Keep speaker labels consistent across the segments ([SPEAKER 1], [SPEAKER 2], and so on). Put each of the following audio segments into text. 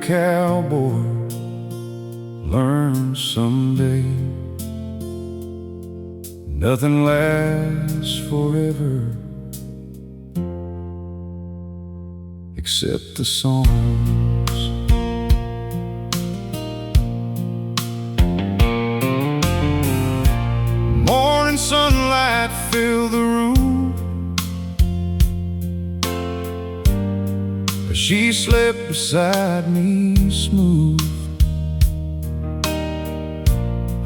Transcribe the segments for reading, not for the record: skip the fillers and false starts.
[SPEAKER 1] cowboy learn someday. Nothing lasts forever except the songs. Morning sunlight fill the room as she slept beside me smooth.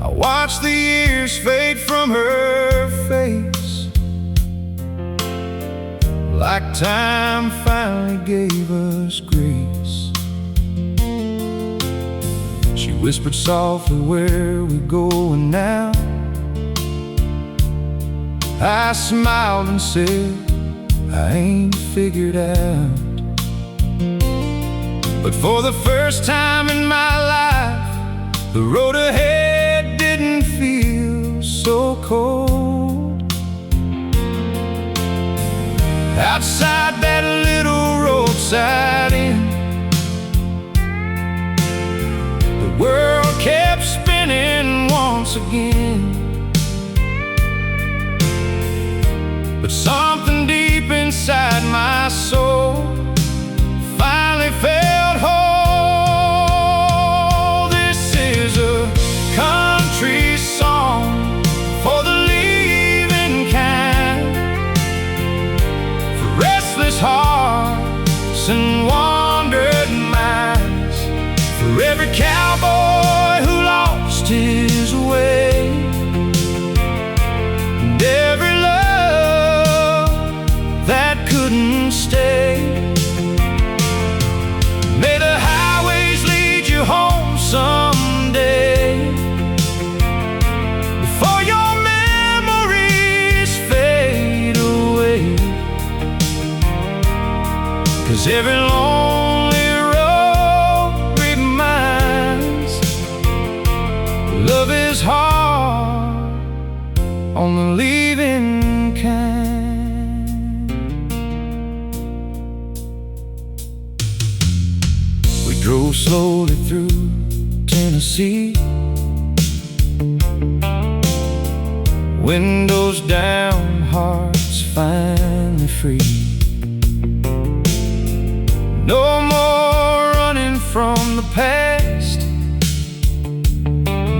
[SPEAKER 1] I watched the years fade from her face, like time finally gave us grace. She whispered softly, "Where we going now?" I smiled and said, "I ain't figured out." But for the first time in my life, the road ahead didn't feel so cold. Outside that little roadside inn, the world kept spinning once again. But something deep inside my soul finally felt whole. This is a country song for the leaving kind, for restless hearts and wandered minds, for every cowboy who lost his way, and every love that couldn't stay. May the highways lead you home someday, before your memories fade away. 'Cause every lonely road reminds love is hard on the leaving kind. We drove slowly through Tennessee, windows down, hearts finally free. No more running from the past,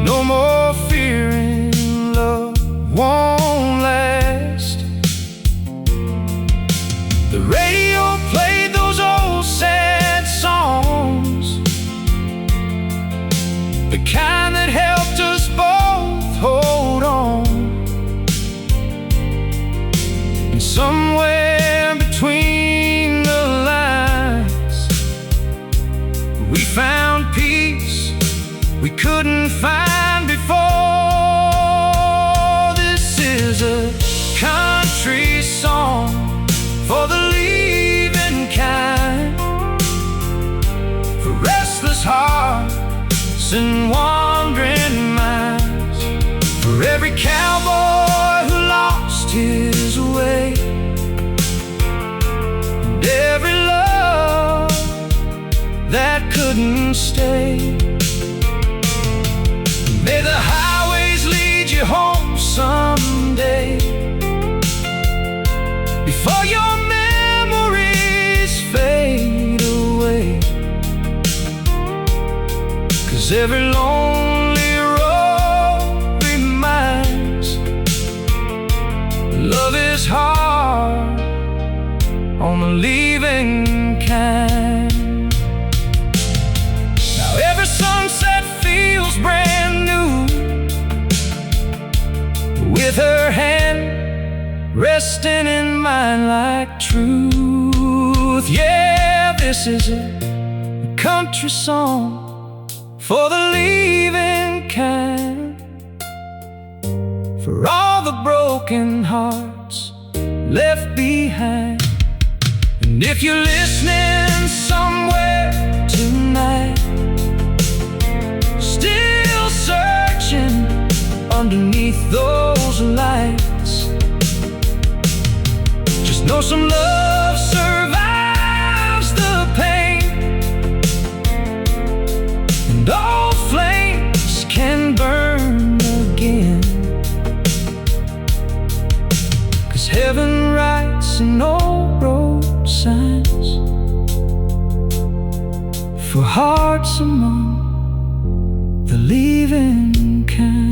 [SPEAKER 1] no more fearing love won't last. The radio played those old sad songs, the kind that helped us both hold on. And somewhere between the lines, we found peace we couldn't find before. This is a country song for the leaving kind, for restless hearts and wandering minds, for every cowboy who lost his way, and every love that couldn't stay. May the highways lead you home someday, before your memories fade away. 'Cause every lonely road reminds love is hard on the leaving kind. Now every sunset feels brand new, with her hand resting in mine like truth. Yeah, this is a country song for the leaving kind, for all the broken hearts left behind. And if you're listening somewhere tonight, still searching underneath those lights, just know some love survives the pain. hearts among the leaving kind.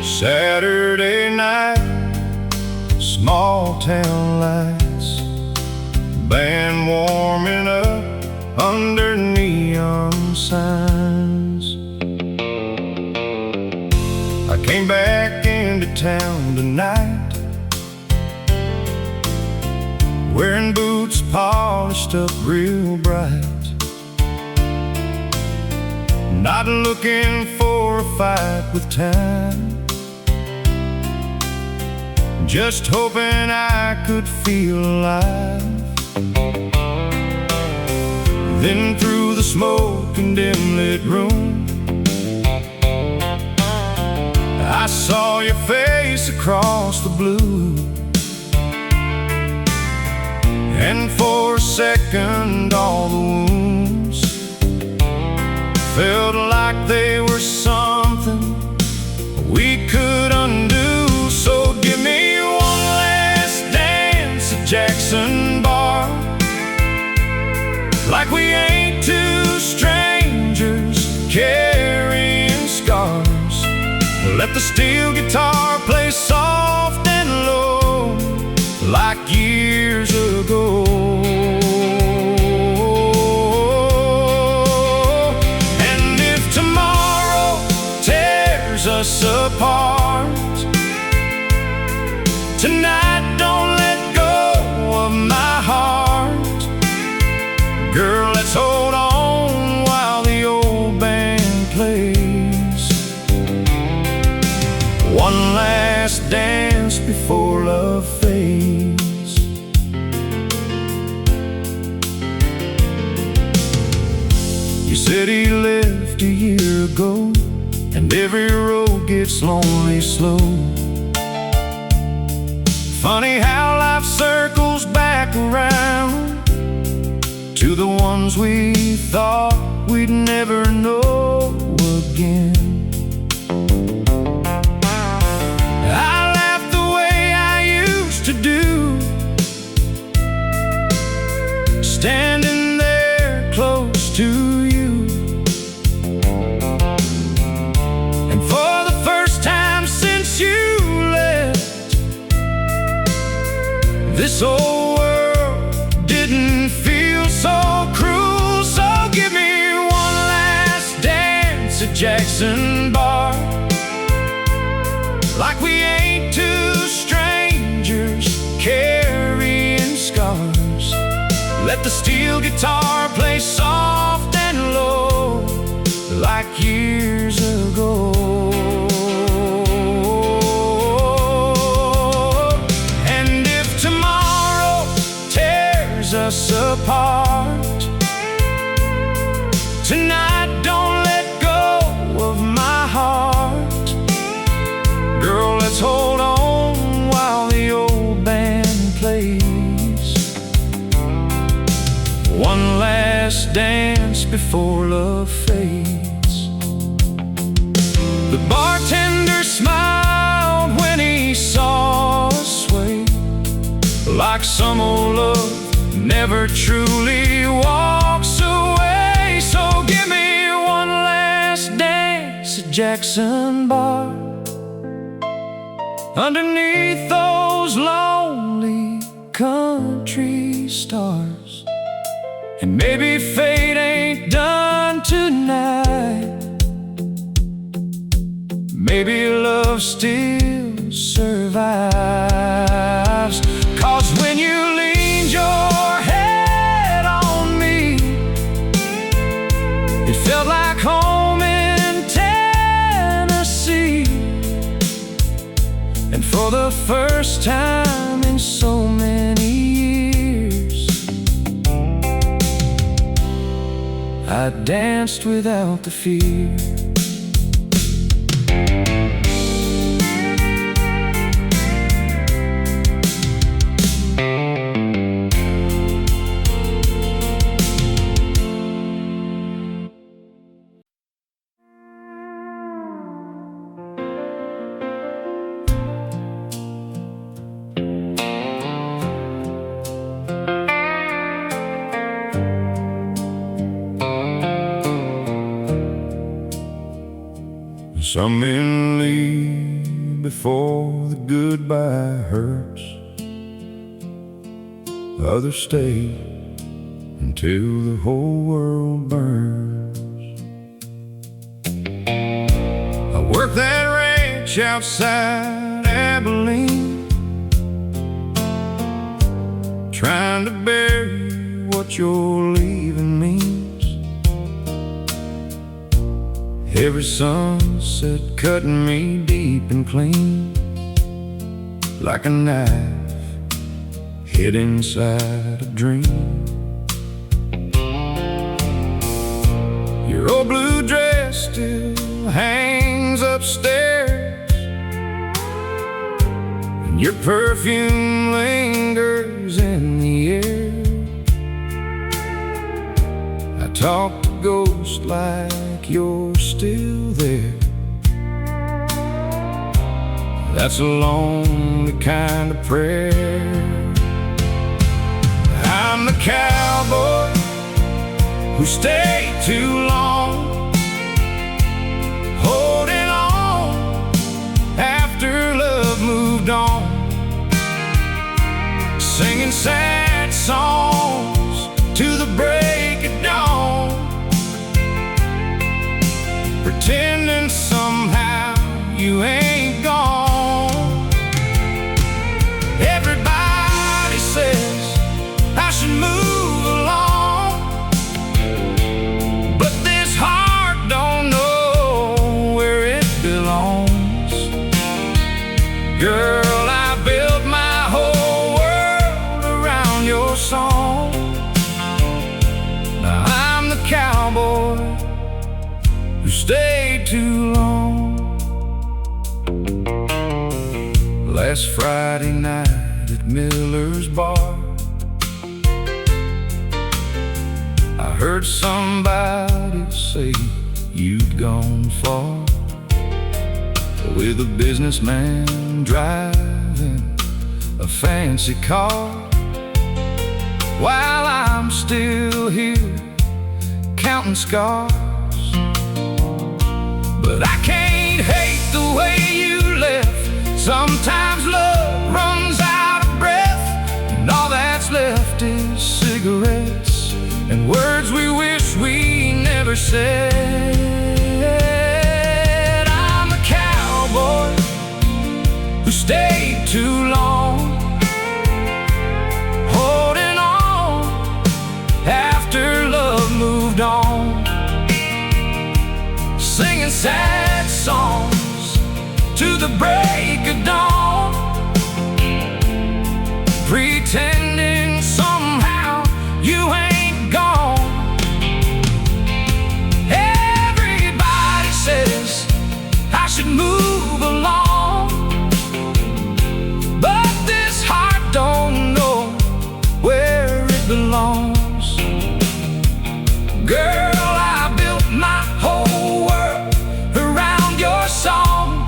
[SPEAKER 1] Saturday night, small town lights, band warming up under neon signs. I came back into town tonight, wearing boots polished up real bright, not looking for a fight with time, just hoping I could feel alive. Then through the smoke and dim-lit room, I saw your face across the blue. And for a second all the wounds felt like they were something we could undo. So give me one last dance at Jackson Bar, like we ain't two strangers carrying scars. Let the steel guitar play soft and low, like years ago. And if tomorrow tears us apart, tonight don't let go of my heart. Girl, let's hold on while the old band plays. One last dance before love fades. You said he left a year ago, and every road gets lonely slow. Funny how life circles back around to the ones we thought we'd never know again. I laughed the way I used to do, standing there close to you. And for the first time since you left, this old world didn't feel so cruel. So give me one last dance at Jackson Bar, like we ain't two strangers carrying scars. Let the steel guitar play soft and low, like years ago. Us apart, tonight don't let go of my heart. Girl, let's hold on while the old band plays. One last dance before love fades. The bartender smiled when he saw us sway, like some old love never truly walks away. So give me one last dance at Jackson Bar, underneath those lonely country stars. And maybe fate ain't done tonight, maybe love still survives. 'Cause when you leaned your head on me, it felt like home in Tennessee. And for the first time in so many years, I danced without the fear. Some men leave before the goodbye hurts. Others stay until the whole world burns. I worked that ranch outside Abilene, trying to bury what you're leaving means. Every sunset cutting me deep and clean, like a knife hid inside a dream. Your old blue dress still hangs upstairs, and your perfume lingers in the air. I talk to ghosts like you're still there. That's a lonely kind of prayer. I'm the cowboy who stayed too long, holding on after love moved on, singing sad songs to the break of dawn, pretending somehow you ain't gone. Everybody says I should move along, but this heart don't know where it belongs. Girl, I built my whole world around your song. Now I'm the cowboy who stayed too long. Last Friday night at Miller's Bar, I heard somebody say you'd gone far, with a businessman driving a fancy car, while I'm still here counting scars. But I can't hate the way you left. Sometimes love runs out of breath, and all that's left is cigarettes and words we wish we never said. I'm a cowboy who stayed too long, holding on after love moved on, singing sad songs to the break of dawn, pretending somehow you ain't gone. Everybody says I should move along, but this heart don't know where it belongs. Girl, I built my whole world around your song.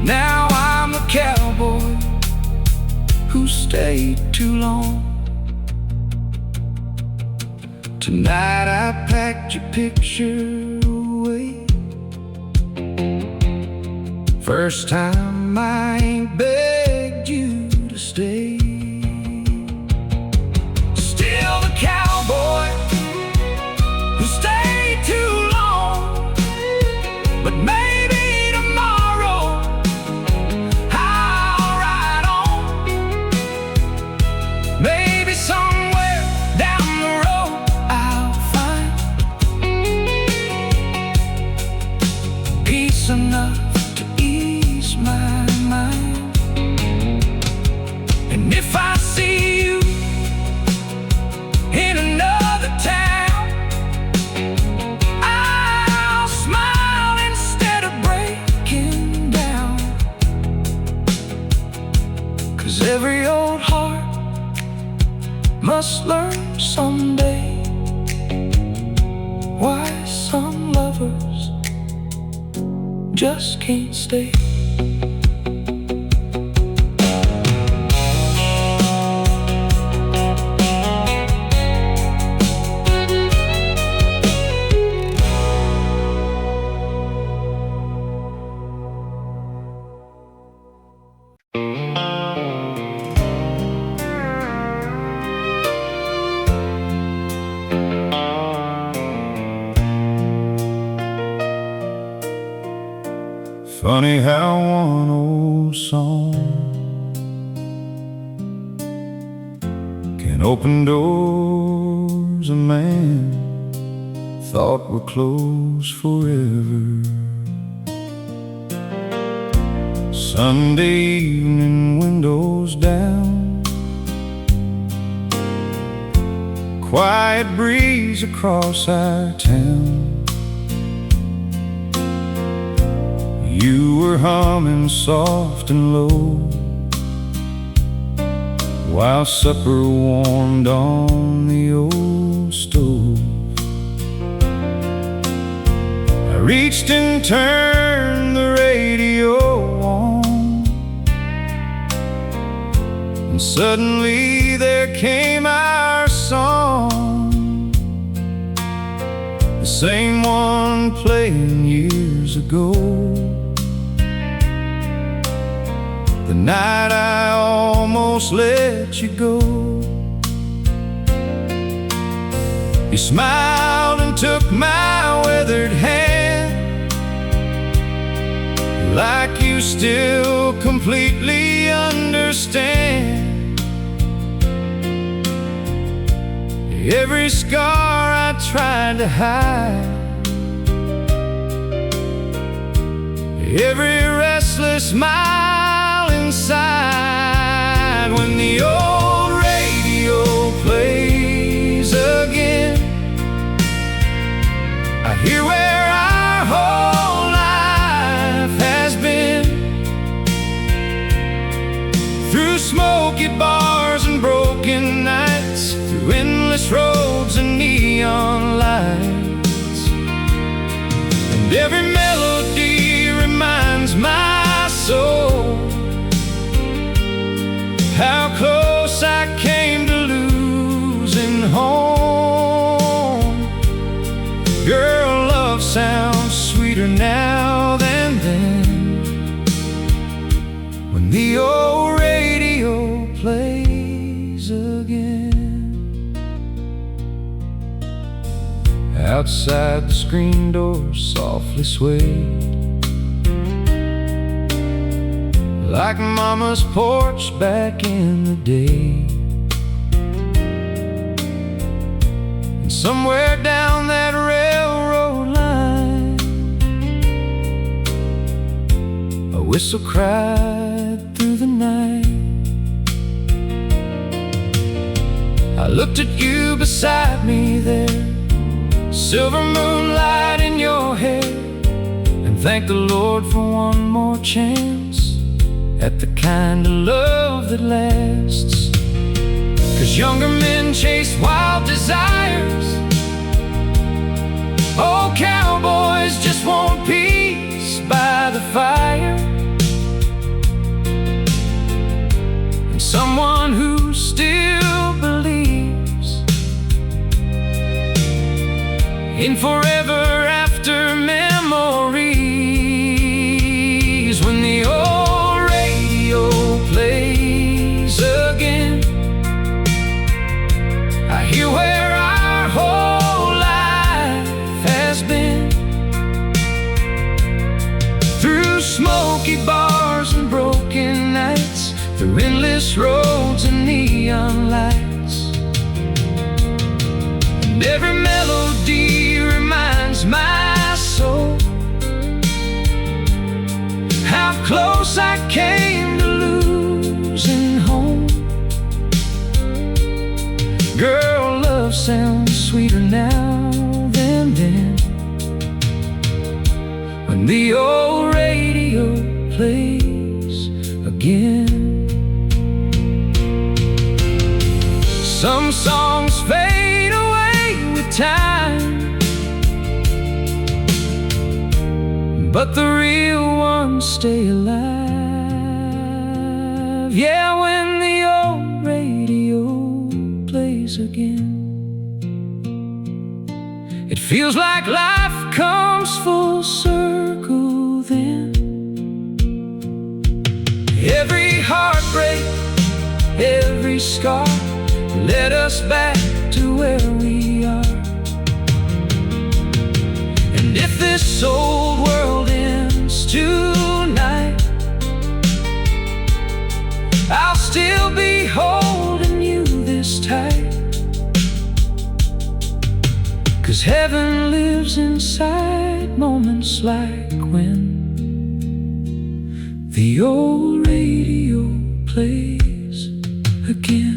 [SPEAKER 1] Now I'm a cowboy who stayed too long. Tonight I packed your picture away. First time I ain't begged you to stay. Still the cowboy who stayed too long, but maybe tomorrow I'll ride on. Maybe somewhere down the road I'll find peace enough to ease my mind. And if I see you in another town, I'll smile instead of breaking down. 'Cause every old heart must learn someday why some lovers just can't stay. Funny how one old song can open doors a man thought were closed forever. Sunday evening, windows down, quiet breeze across our town. You were humming soft and low while supper warmed on the old stove. I reached and turned the radio on, and suddenly there came our song, the same one playing years ago. The night I almost let you go. You smiled and took my weathered hand, like you still completely understand. Every scar I tried to hide, every restless mile inside. When the old radio plays again, I hear where our whole life has been. Through smoky bars and broken nights, through endless roads and neon lights, and every melody reminds my soul how close I came to losing home. Girl, love sounds sweeter now than then, when the old radio plays again. Outside the screen door softly swayed, like Mama's porch back in the day. And somewhere down that railroad line, a whistle cried through the night. I looked at you beside me there, silver moonlight in your hair, and thanked the Lord for one more chance at the kind of love that lasts. 'Cause younger men chase wild desires, old cowboys just want peace by the fire, and someone who still believes in forever after memories. When the old radio plays again, I hear where our whole life has been. Through smoky bars and broken nights, through endless roads and neon lights, and every melody reminds my soul how close I came to losing home. Girl, love sounds sweeter now than then, when the old radio plays again. Some songs fade away with time, but the real ones stay alive. Yeah, when the old radio plays again, it feels like life comes full circle then. Every heartbreak, every scar led us back to where we are. And if this old world ends tonight, 'Cause heaven lives inside moments like when the old radio plays again.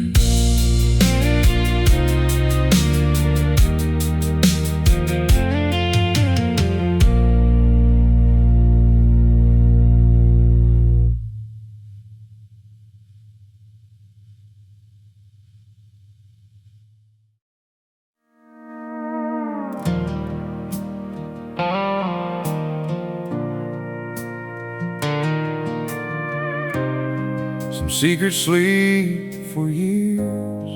[SPEAKER 1] Some secret sleep for years,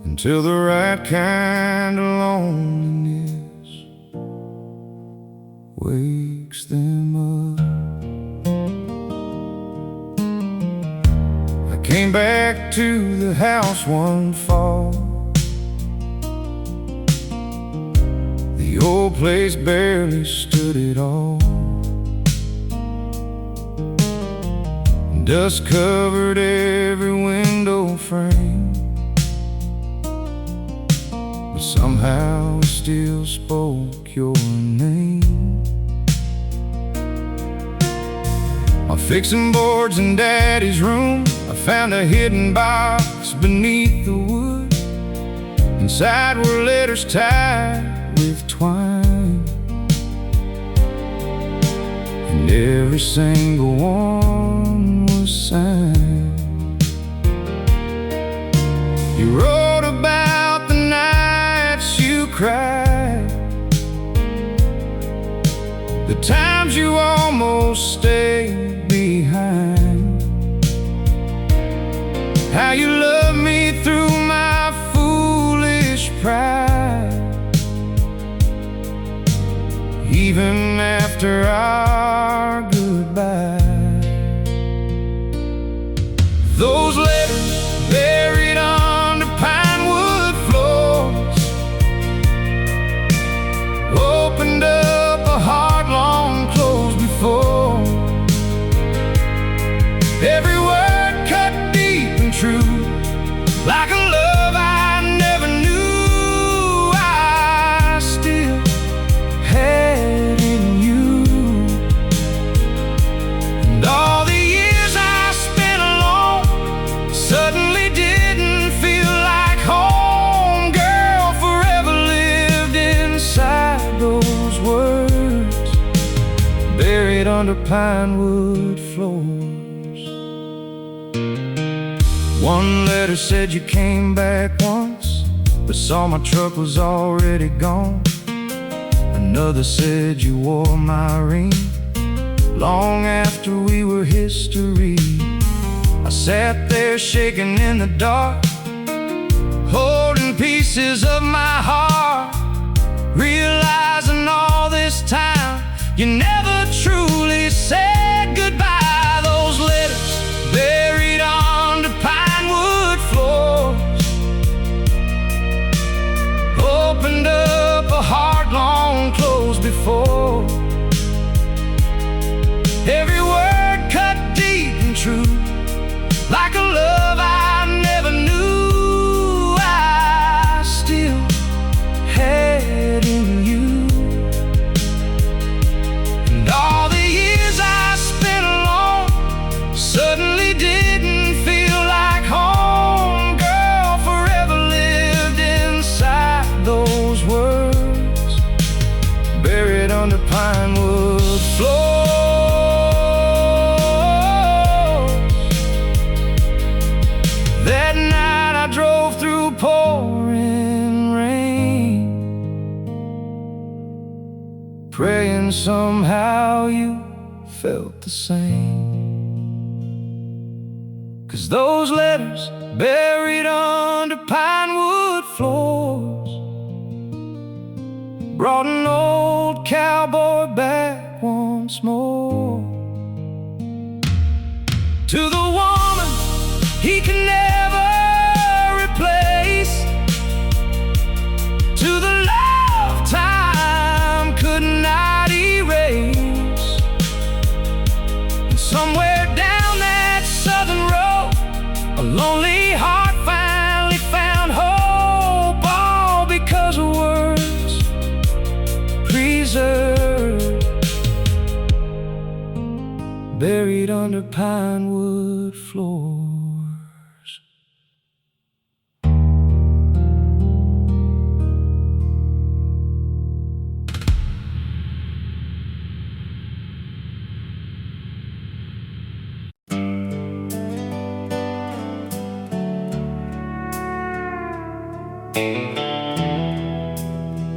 [SPEAKER 1] until the right kind of loneliness wakes them up. I came back to the house one fall. The old place barely stood at all. Dust covered every window frame, but somehow it still spoke your name. On fixing boards in Daddy's room, I found a hidden box beneath the wood. Inside were letters tied with twine, and every single one was signed. You wrote about the nights you cried, the times you almost stayed behind, how you loved me through my foolish pride, even after our goodbye. Those letters buried under pine wood floors opened up a heart long closed before. Every word cut deep and true, like a love I never knew. I still had in you, and all the years I spent alone suddenly didn't feel like home. Girl, forever lived inside those words buried under pine wood floors. One letter said you came back once, but saw my truck was already gone. Another said you wore my ring long after we were history. I sat there shaking in the dark, holding pieces of my heart, realizing all this time you never truly said goodbye. Those letters buried under pine wood floors opened up a heart long closed before. Every word cut deep and true, like a love I never knew. I still had in you, and all the years I spent alone suddenly didn't feel like home. Girl, forever lived inside those words buried under pine wood floors. That night I drove through pouring rain, praying somehow you felt the same. 'Cause those letters buried under pine wood floors brought an old cowboy back once more, to the woman he can never replace, to the love time could not erase. And somewhere down that southern road, a lonely heart finally found hope, all because buried under pine wood floors.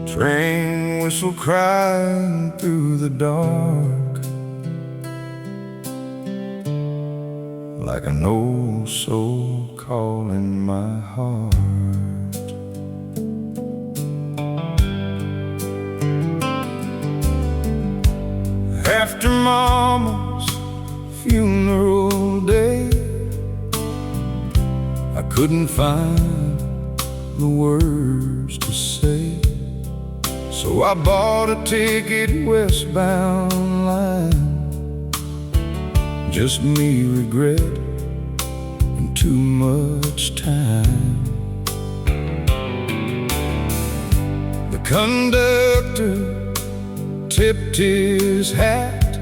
[SPEAKER 1] Train whistle crying through the dark, like an old soul calling my heart. After Mama's funeral day, I couldn't find the words to say, so I bought a ticket westbound line. Just me, regret, and too much time. The conductor tipped his hat,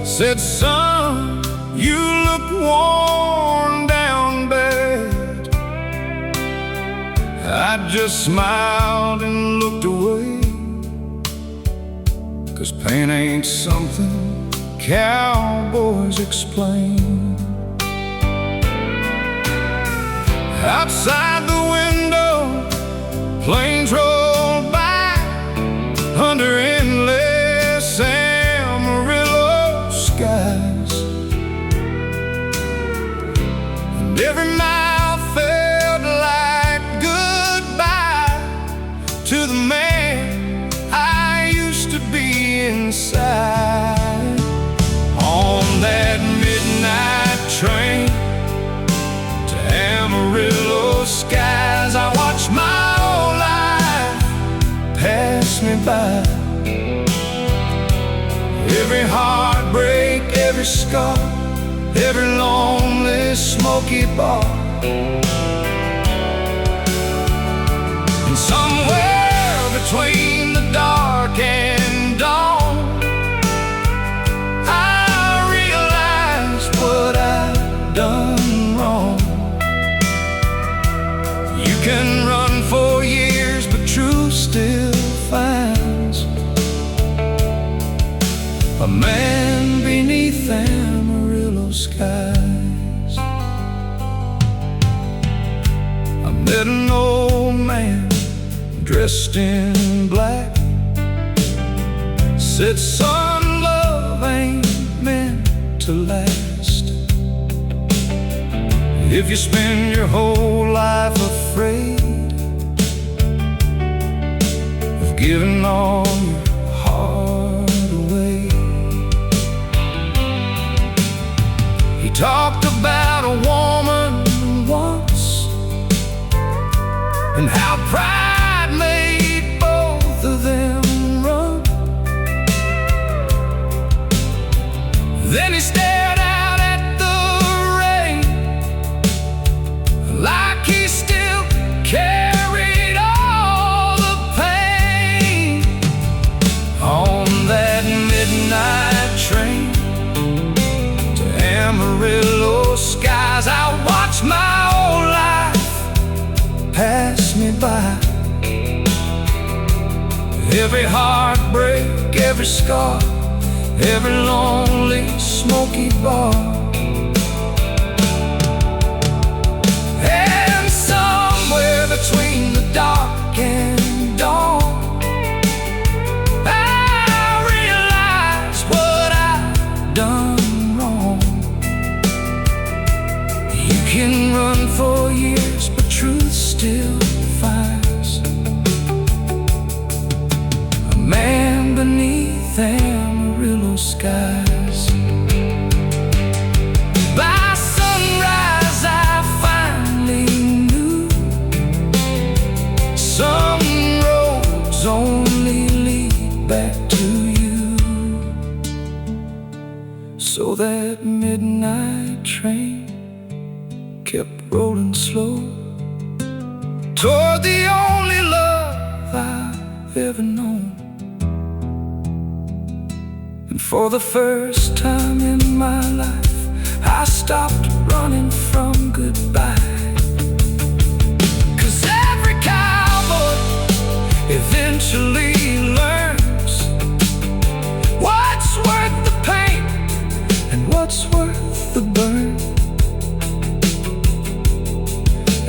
[SPEAKER 1] said, "Son, you look worn down bad." I just smiled and looked away, 'cause pain ain't something cowboys explain. Outside the window, planes roll by under endless Amarillo skies, and every mile felt like goodbye to the man I used to be inside. On that midnight train to Amarillo skies, I watched my whole life pass me by. Every heartbreak, every scar, every lonely smoky bar, and somewhere between the dark and dawn, I realized what I'd done wrong. You can run for years, but truth still finds a man beneath Amarillo skies. I met an old man dressed in black, said, "Son, love ain't meant to last. If you spend your whole life afraid of giving all your heart away." He talked about a woman once, and how pride made both of them run. Then he stared out at the rain, like he still carried all the pain. On that midnight train to Amarillo skies, I watched my whole life pass me by. Every heartbreak, every scar, every lonely smoky bar, and somewhere between the dark and dawn, I realized what I'd done wrong. You can run for years, but truth still finds a man beneath Amarillo skies. By sunrise I finally knew some roads only lead back to you. So that midnight train kept rolling slow toward the only love I've ever known. And for the first time in my life, I stopped running from goodbye. 'Cause every cowboy eventually learns what's worth the pain and what's worth the burn.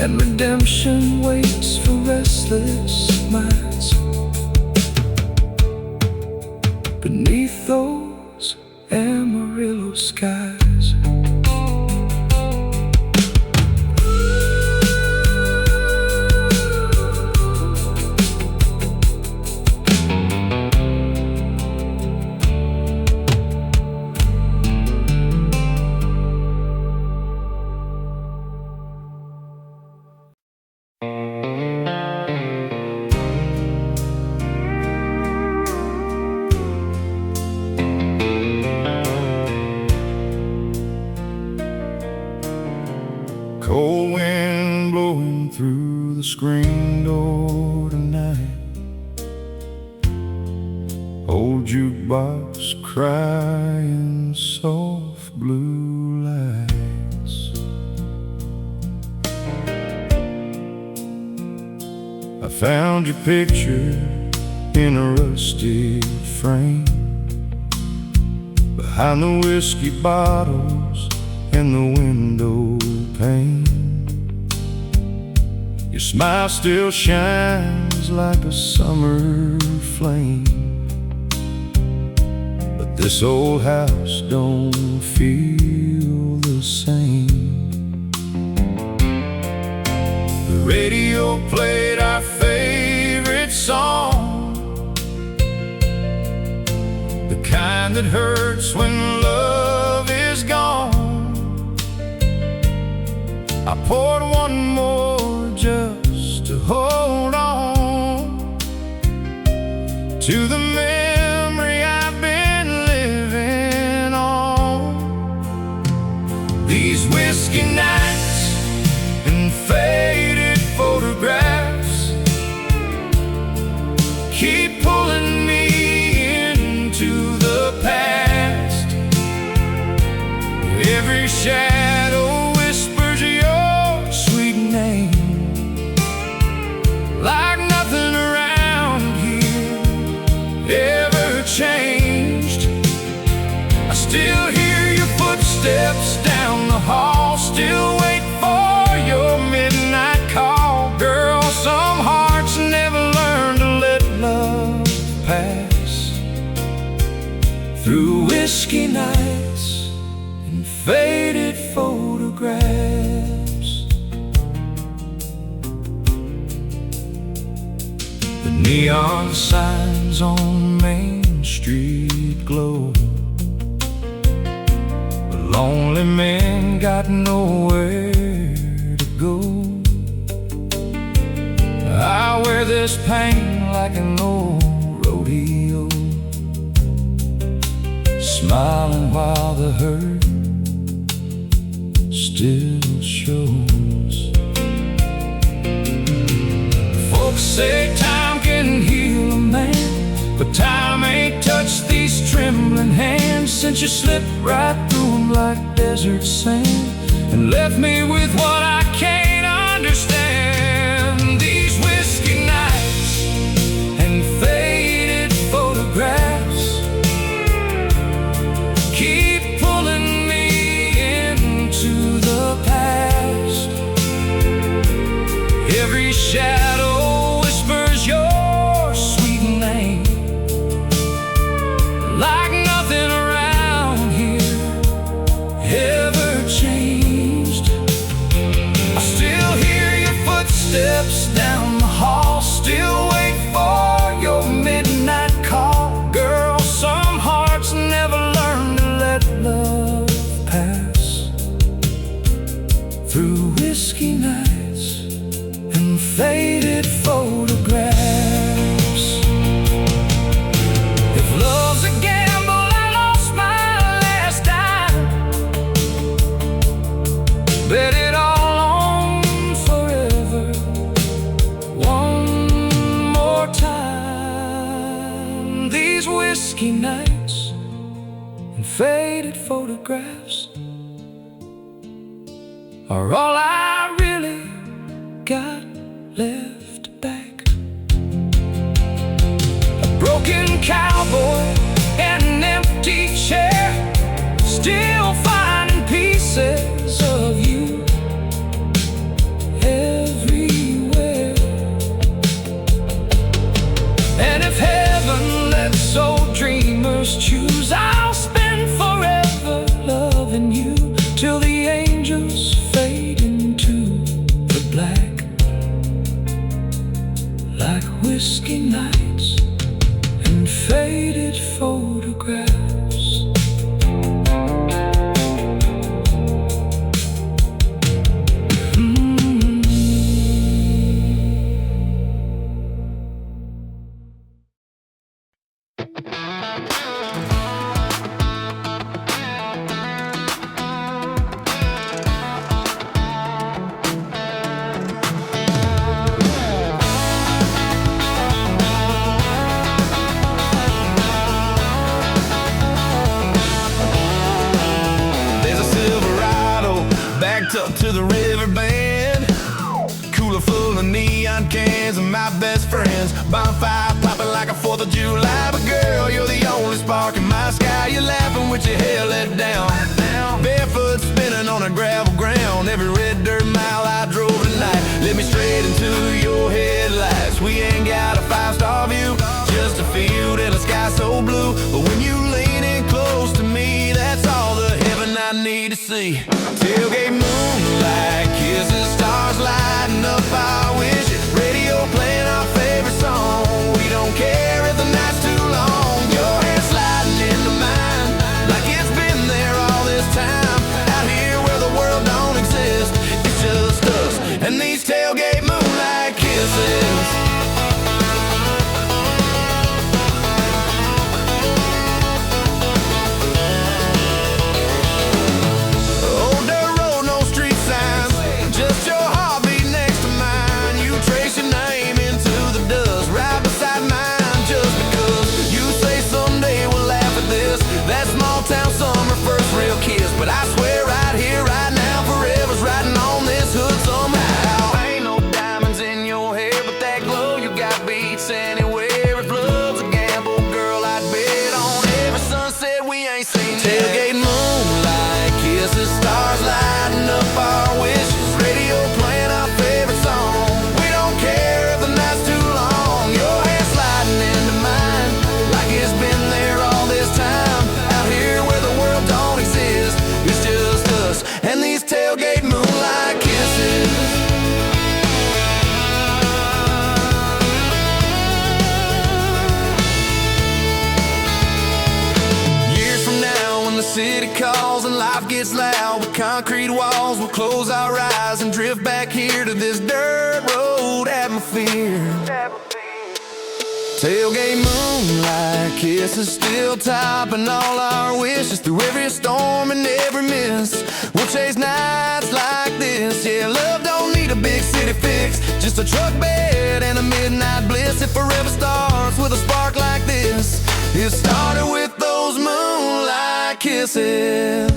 [SPEAKER 1] And redemption waits for restless minds beneath those Amarillo skies. Cold wind blowing through the screen door tonight. Old jukebox crying soft blue lights. I found your picture in a rusty frame behind the whiskey bottles and the window pane. Your smile still shines like a summer flame, but this old house don't feel the same. The radio played our favorite song, the kind that hurts when love is gone. I poured one more just to hold on to the memory I've been living on. These whiskey nights and faded photographs keep pulling me into the past. Every shadow like nothing around here ever changed. I still hear your footsteps down the hall, still wait for your midnight call. Girl, some hearts never learn to let love pass. Through whiskey nights and faded photographs, neon signs on Main Street glow, but lonely men got nowhere to go. I wear this pain like an old rodeo, smiling while the hurt still shows. Folks say time can heal a man, but time ain't touched these trembling hands since you slipped right through them like desert sand and left me with what I can't understand. These whiskey nights and faded photographs keep pulling me into the past. Every shadow whispers your sweet name, like nothing around here ever changed. I still hear your footsteps down the hall, still wait for your midnight call. Girl, some hearts never learn to let love pass. Through whiskey nights and faded photographs. If love's a gamble, I lost my last dime. Bet it all on forever, one more time. These whiskey nights photographs are all I really got left back. A broken cowboy and an empty chair, still finding pieces of you everywhere. And if heaven lets old dreamers choose, I'll spend forever loving you till the angels fade into the black, like whiskey nights and faded photographs.
[SPEAKER 2] Up to the river bend, cooler full of neon cans and my best friends. Bonfire popping like a 4th of July. But girl, you're the only spark in my sky. You're laughing with your hair let down, barefoot spinning on a gravel ground. Every red dirt mile I drove tonight led me straight into your headlights. We ain't got a 5-star view, just a field and a sky so blue. But when you lean in close to me, that's all the heaven I need to see. Tailgate moonlight, kisses, stars lighting up our wishes. Radio playing our favorite song. We don't care if the night's too long. Your hair sliding into mine like it's been there all this time. Out here where the world don't exist, it's just us and these tailgate moonlight kisses. But I swear right here, right now, forever's riding on this hood somehow. Ain't no diamonds in your hair, but that glow you got beats anywhere. If love's a gamble, girl, I'd bet on every sunset we ain't seen yet. Tailgate moonlight, kisses, stars lighting up our wishes. Radio playing our favorite song. We don't care if the night's too long. Your hair sliding into mine like it's been there all this time. Out here where the world don't exist, it's just us and these tailgate moonlight kisses. Years from now when the city calls and life gets loud with concrete walls, we'll close our eyes and drift back here to this dirt road at my fear. Tailgate moonlight kisses, still topping all our wishes. Through every storm and every miss, we'll chase nights like this. Yeah, love don't need a big city fix, just a truck bed and a midnight bliss. It forever starts with a spark like this. It started with those moonlight kisses.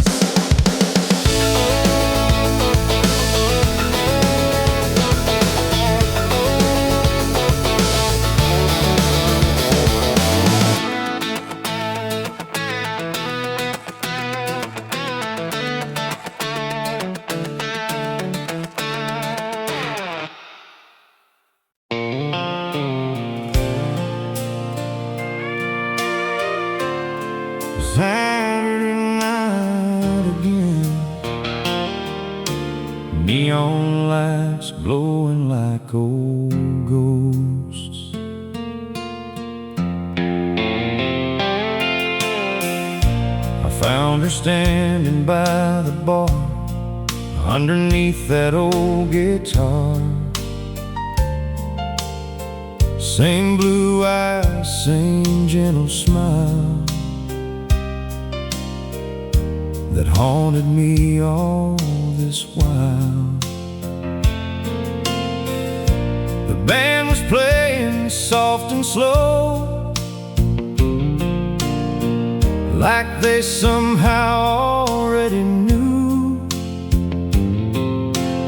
[SPEAKER 2] Saturday night again, neon lights glowing like old ghosts. I found her standing by the bar underneath that old guitar. Same blue eyes, same gentle smile that haunted me all this while. The band was playing soft and slow, like they somehow
[SPEAKER 1] already knew.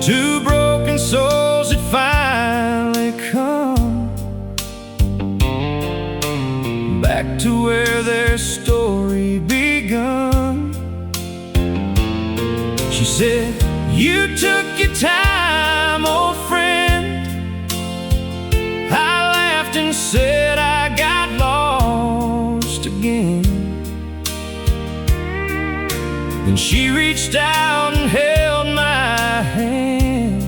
[SPEAKER 1] Two broken souls had finally come back to where their story begun. She said, "You took your time, old friend." I laughed and said, "I got lost again." Then she reached out and held my hand,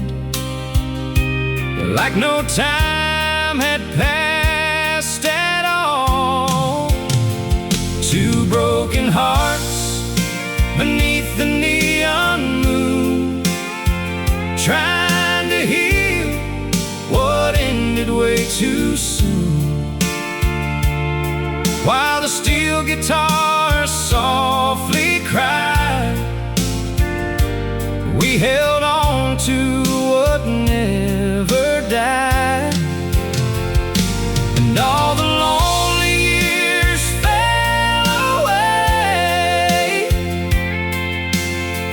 [SPEAKER 1] like no time had passed at all. Two broken hearts beneath the neon moon, trying to heal what ended way too soon. While the steel guitar softly cried, we held on to what never died. And all the lonely years fell away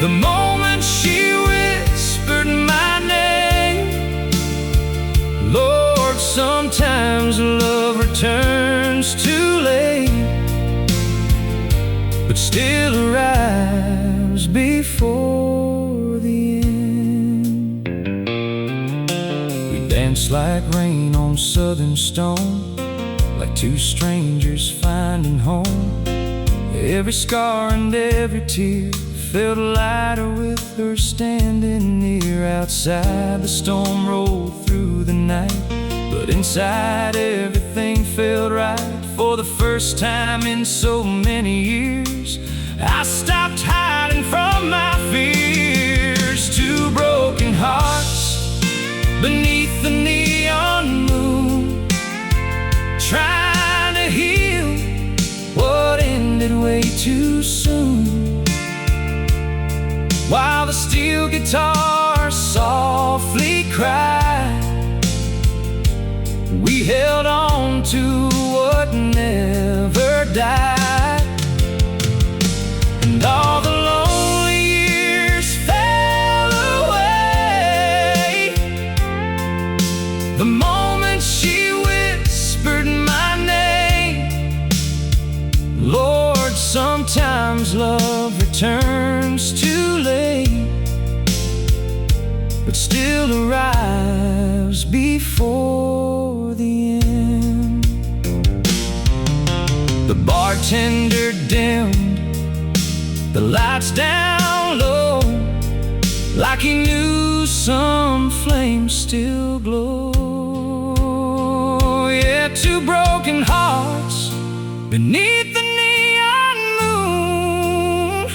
[SPEAKER 1] the moment she whispered my name. Lord, sometimes love returns too late, but still arrives before the end. We danced like rain on southern stone, like two strangers finding home. Every scar and every tear felt lighter with her standing near. Outside the storm rolled through the night, but inside everything felt right. For the first time in so many years, I stopped hiding from my fears. Two broken hearts beneath the neon moon, trying to heal what ended way too soon. While the steel guitar softly cried, we held on to what never died. And all the lonely years fell away the moment she whispered my name. Lord, sometimes love returns too late, but still arrives before the end. The bartender dimmed the lights down low, like he knew some flames still glow. Yeah, two broken hearts beneath the neon moon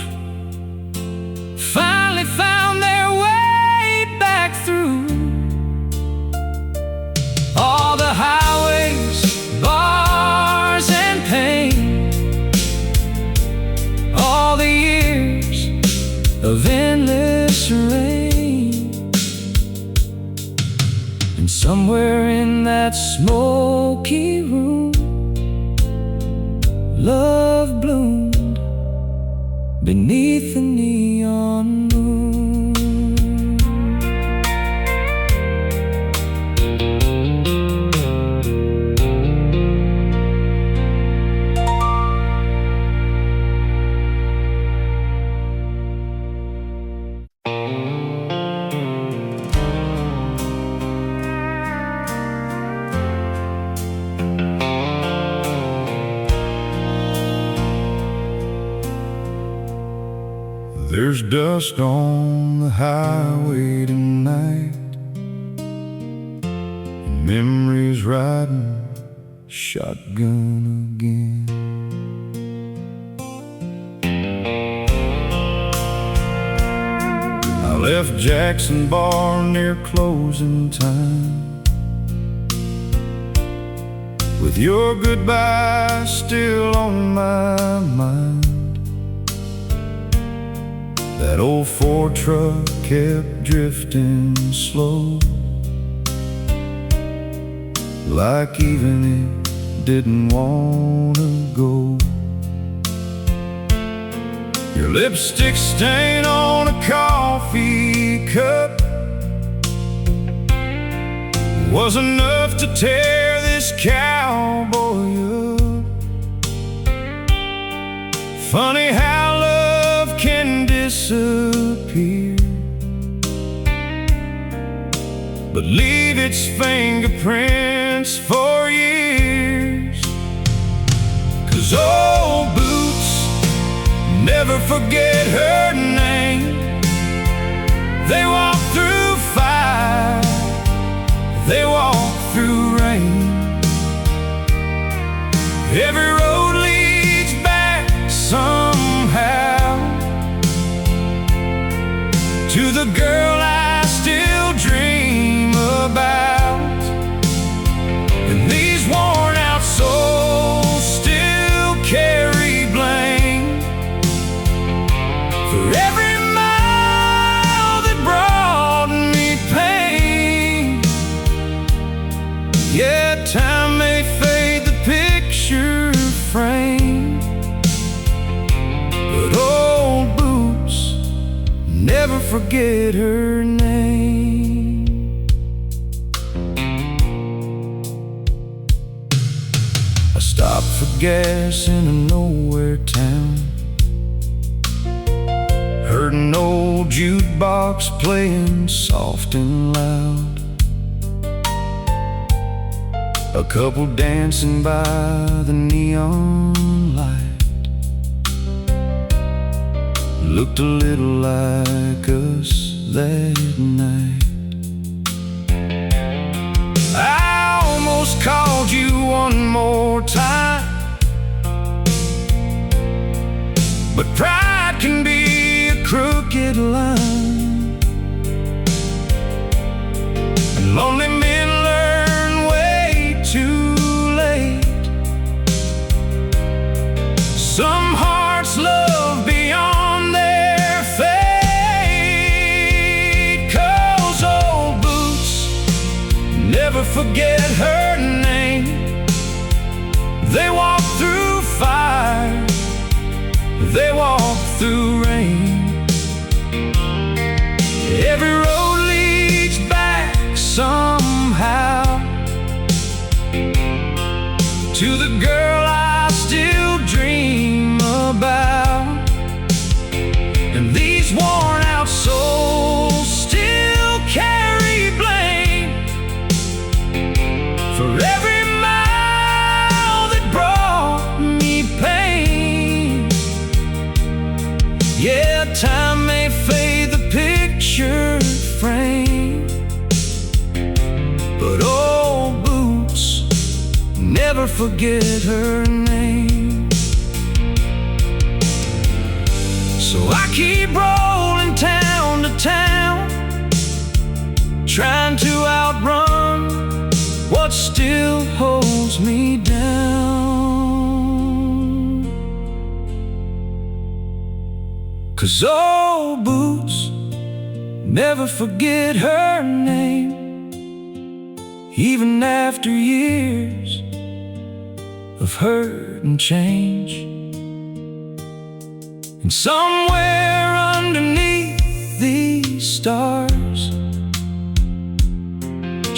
[SPEAKER 1] finally found their way back through all the highways, bars, and pain, all the years of endless rain. And somewhere in that smoky room, love bloomed beneath the neon moon.
[SPEAKER 2] There's dust on the highway tonight, and memories riding shotgun again. I left Jackson Bar near closing time, with your goodbye still on my mind. That old Ford truck kept drifting slow, like even it didn't wanna go.
[SPEAKER 1] Your lipstick stain on a coffee cup was enough to tear this cowboy up. Funny how love can disappear, but leave its fingerprints for years. 'Cause old boots never forget her name. They walk through fire, they walk through rain. Every road leads back somehow to the girl I still dream about. And these worn out souls still carry blame for every mile that brought me pain. Yeah, time may fade the picture frame, but old boots never forget her name. I stopped for gas in a nowhere town, heard an old jukebox playing soft and loud. A couple dancing by the neon light looked a little like us that night. I almost called you one more time, but pride can be a crooked line, and lonely men learn way too late. Some hearts love beyond their fate. 'Cause old boots never forget her name. They walk through fire, they walk through rain. Every road leads back somehow to the girl I still dream about. And these worn out souls still carry blame for every mile that brought me pain. Yeah, time may fade the picture frame, but old boots never forget her name. So I keep rolling town to town, trying to outrun what still holds me down. 'Cause old boots never forget her name, even after years of hurt and change. And somewhere underneath these stars,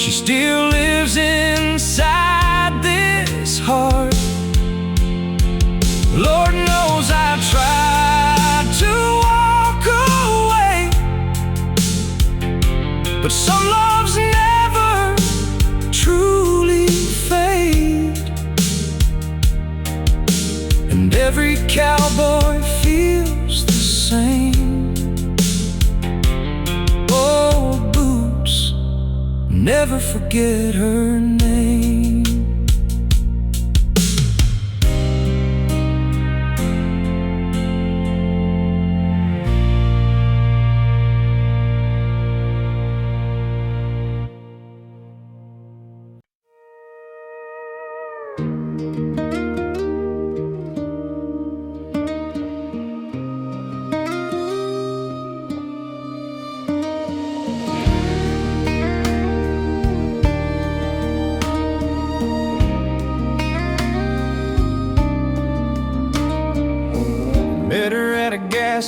[SPEAKER 1] she still lives inside this heart. Lord knows I tried to walk away, but some loves never truly fade. And every cowboy feels the same. Old boots never forget her name.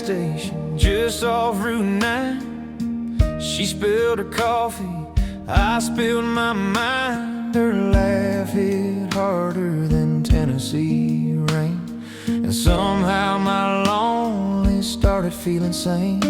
[SPEAKER 2] station just off Route 9. She spilled her coffee, I spilled my mind. Her laugh hit harder than Tennessee rain, and somehow my lonely started feeling sane.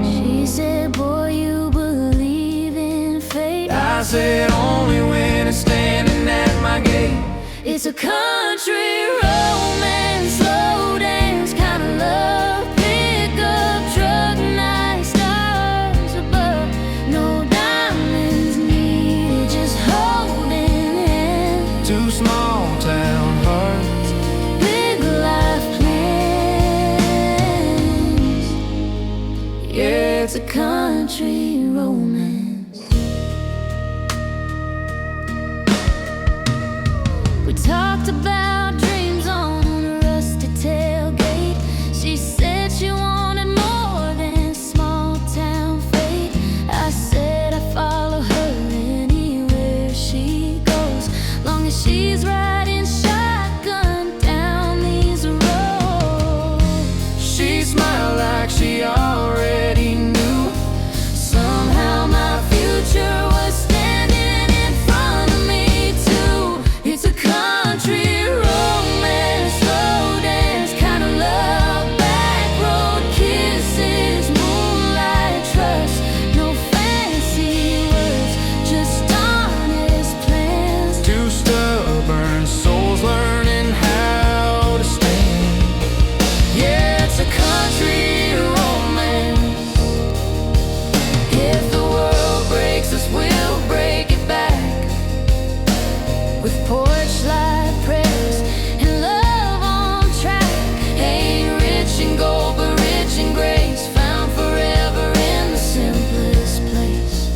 [SPEAKER 3] She said, boy, you believe in fate?
[SPEAKER 2] I said, only when it's standing at my gate.
[SPEAKER 3] It's a country romance, slow dance kind of love. Pickup truck, night stars above. No diamonds needed, just holding hands.
[SPEAKER 2] Two small town hearts,
[SPEAKER 3] Big life plans. Yeah, it's a country romance. We talked about dreams on a rusty tailgate. She said she wanted more than small town fate. I said I follow her anywhere she goes, long as she's riding shotgun down these roads.
[SPEAKER 2] she smiled like she already knew.
[SPEAKER 3] Somehow my future was standing in front of me too. It's a country romance, slow dance kind of love. Back road kisses, moonlight trust. No fancy words, just honest plans.
[SPEAKER 2] Two stubborn souls learning how to stand.
[SPEAKER 3] Yeah, it's a country romance. If the world breaks us, we'll break it back, with porch light prayers and love on track. Ain't rich in gold, but rich in grace, found forever in the simplest place.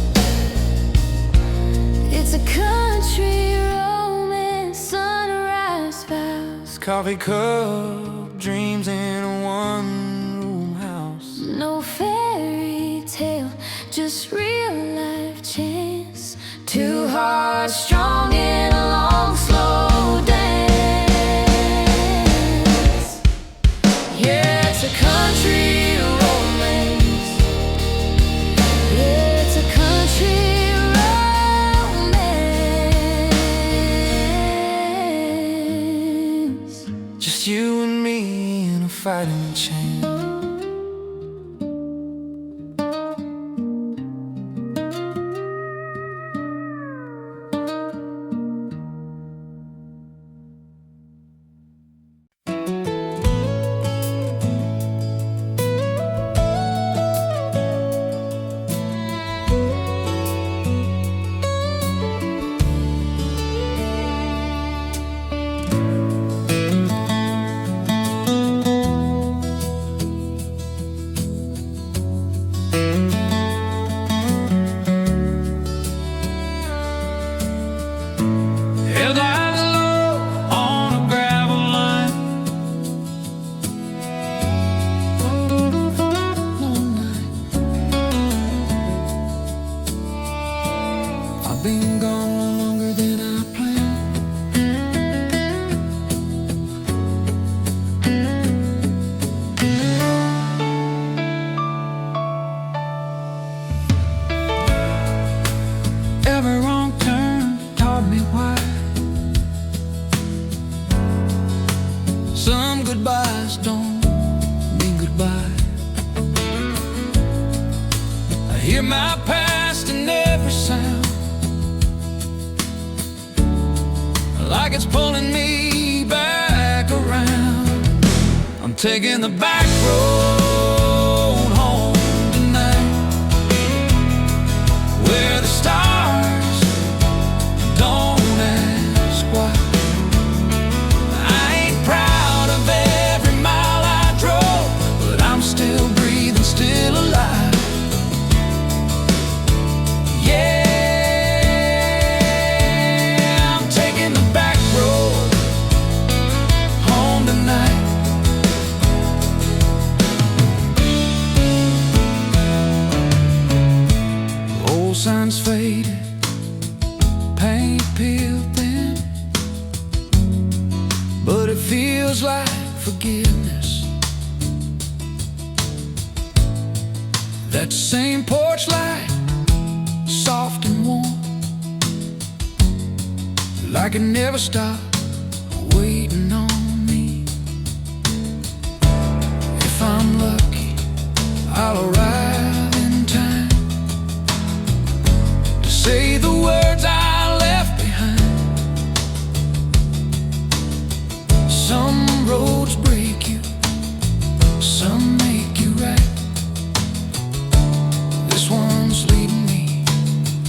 [SPEAKER 3] It's a country romance, sunrise vows.
[SPEAKER 2] Coffee cup dreams in a one-room house.
[SPEAKER 3] No fairy tale, just real life chance. Two hearts strong in a long slow dance. Yeah, it's a country romance. Yeah, it's a country romance.
[SPEAKER 2] Just you and me in a fighting chance. Held out low on a gravel line. I've been gone longer than I planned. Every wrong turn taught me why. Some goodbyes don't mean goodbye. I hear my past in every sound, like it's pulling me back around. I'm taking the back road home tonight, where the stars don't ask why. I ain't proud of every mile I drove, but I'm still breathing, still alive. Yeah, I'm taking the back road home tonight. Old signs faded, paint peeled thin, but it feels like forgiveness
[SPEAKER 1] That same porch light, soft and warm, like it never stopped waiting on me. If I'm lucky, I'll arrive in time to say the words I left behind. Some roads break you, some make you right. This one's leading me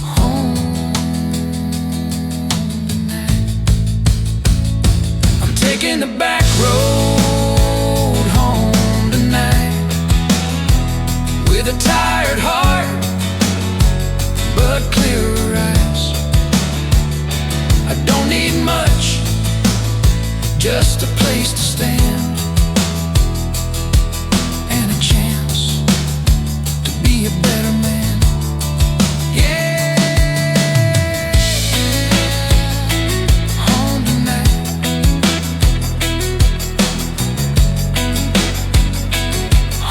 [SPEAKER 1] home tonight. I'm taking the back road home tonight, with a tired heart but clearer eyes. I don't need much, just a place to stand and a chance to be a better man. Yeah, home tonight.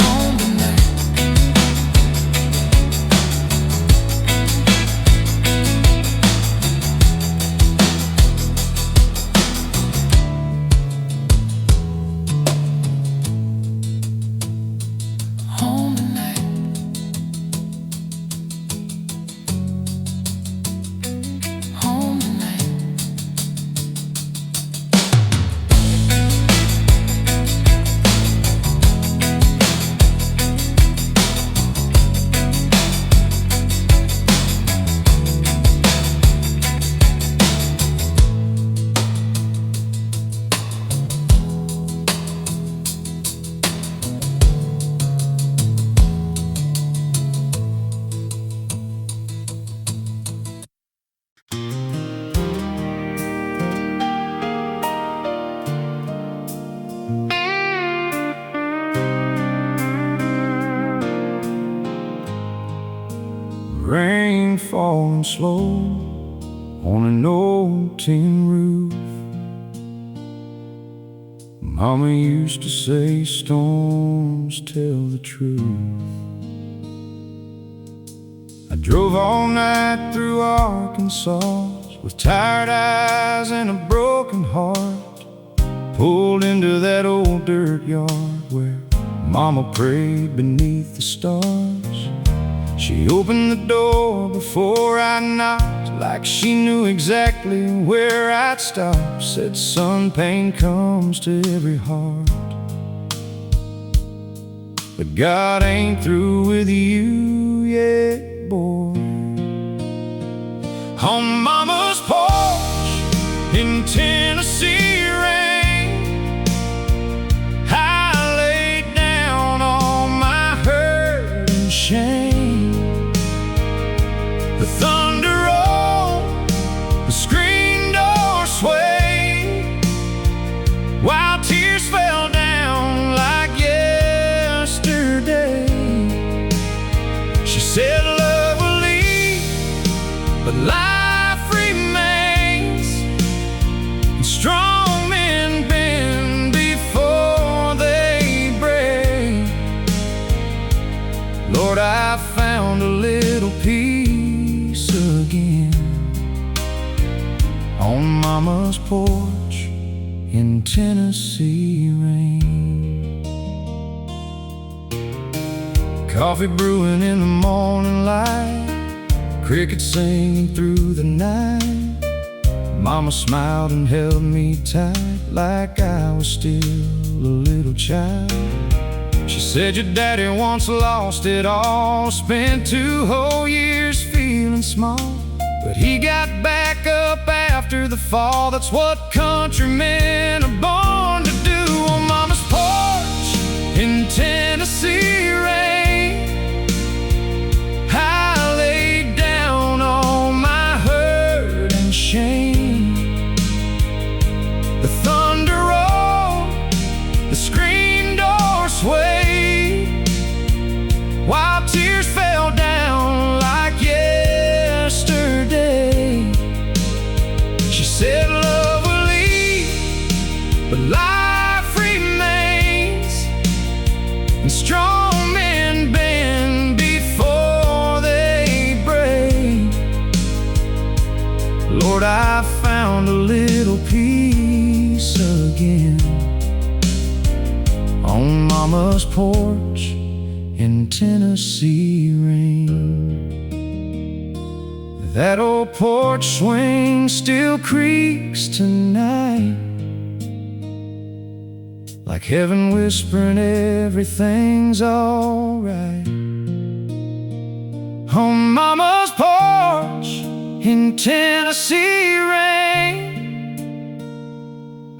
[SPEAKER 1] Home tonight. Home tonight. Home tonight.
[SPEAKER 4] Rain falling slow on an old tin roof. Mama used to say storms tell the truth. I drove all night through Arkansas with tired eyes and a broken heart. Pulled into that old dirt yard where Mama prayed beneath the stars. She opened the door before I knocked, like she knew exactly where I'd stop. Said, son, pain comes to every heart, but God ain't through with you yet, boy. On Mama's porch in Tennessee rain, I laid down all my hurt and shame. The thunder rolled, the screen door swayed, while tears fell down like yesterday. She said love will leave, but life remains, and strong men bend before they break. Lord, I found a little peace again on Mama's porch in Tennessee rain. Coffee brewing in the morning light, crickets singing through the night. Mama smiled and held me tight like I was still a little child. She said, your daddy once lost it all, spent 2 whole years feeling small, but he got back up after the fall. That's what countrymen are born to do. On Mama's porch in Tennessee rain, I laid down all my hurt and shame. The thunder rolled, the screen door swayed, while tears fell down like yesterday. She said love will leave, but life remains, and strong men porch in Tennessee rain. That old porch swing still creaks tonight, like heaven whispering everything's alright. On Mama's porch in Tennessee rain,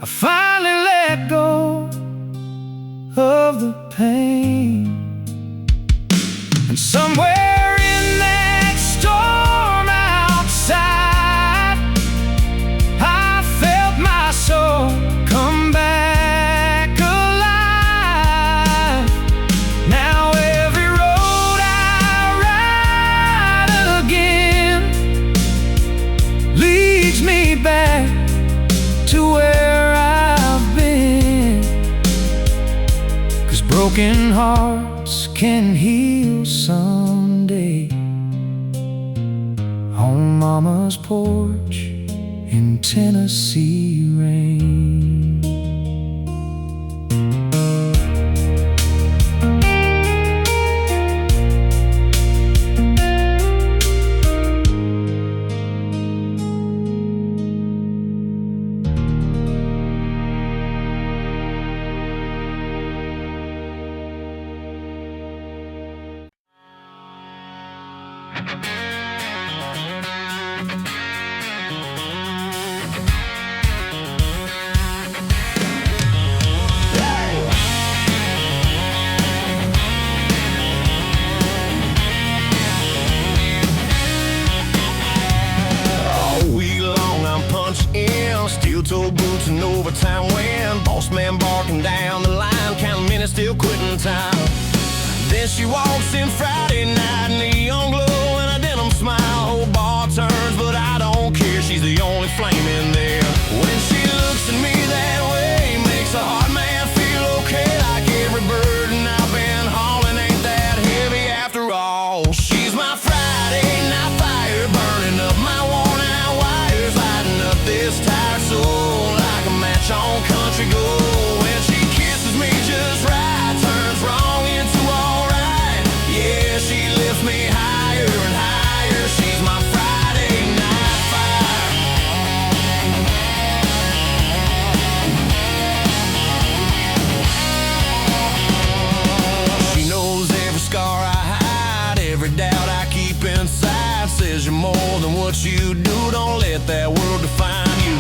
[SPEAKER 4] I finally let go of the pain. And somewhere in that storm outside, I felt my soul come back alive. Now every road I ride again leads me back to where I've been. 'Cause broken hearts can heal someday. On Mama's porch in Tennessee rain.
[SPEAKER 2] Steel-toe boots and overtime wind, boss man barking down the line, counting minutes till quitting time. Then she walks in Friday night, neon glow and a denim smile. Whole bar turns, but I don't care, she's the only flame in there. When she looks at me that way, makes a hard man feel okay, like every burden I've been hauling ain't that heavy after all. She's my Friday night fire, burning up my worn-out wires, lighting up this tired soul like a match on country gold. When she kisses me just right, turns wrong into alright. Yeah, she lifts me higher and higher. She's my Friday night fire. She knows every scar I hide, every doubt I keep inside. Says you're more than what you do, don't let that world define you.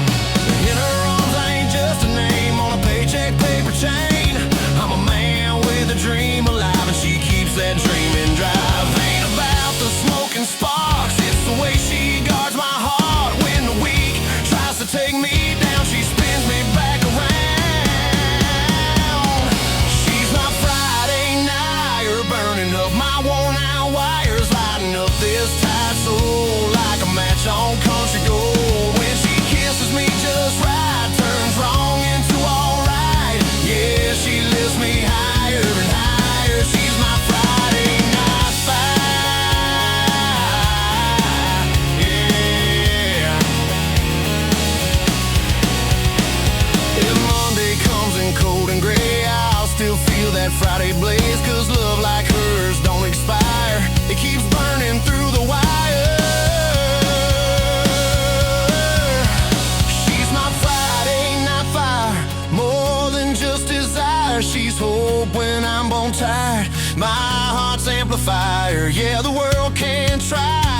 [SPEAKER 2] In her arms I ain't just a name on a paycheck paper chain. I'm a man with a dream alive, and she keeps that dream in drive. Ain't about the smoke and sparks, it's the way she guards my heart. When the weak tries to take me down, she spins me back around. She's my Friday night, burning up my worn out wires, lighting up this tired soul like a match on country gold. When she kisses me just right, turns wrong into alright. Yeah, she lifts me higher and higher. She's my Friday night fire. Yeah. If Monday comes in cold and gray, I'll still feel that Friday blaze. 'Cause love like hers don't expire, it keeps burning through the wire. She's my Friday night fire, more than just desire. She's hope when I'm bone tired, my heart's amplifier. Yeah, the world can try,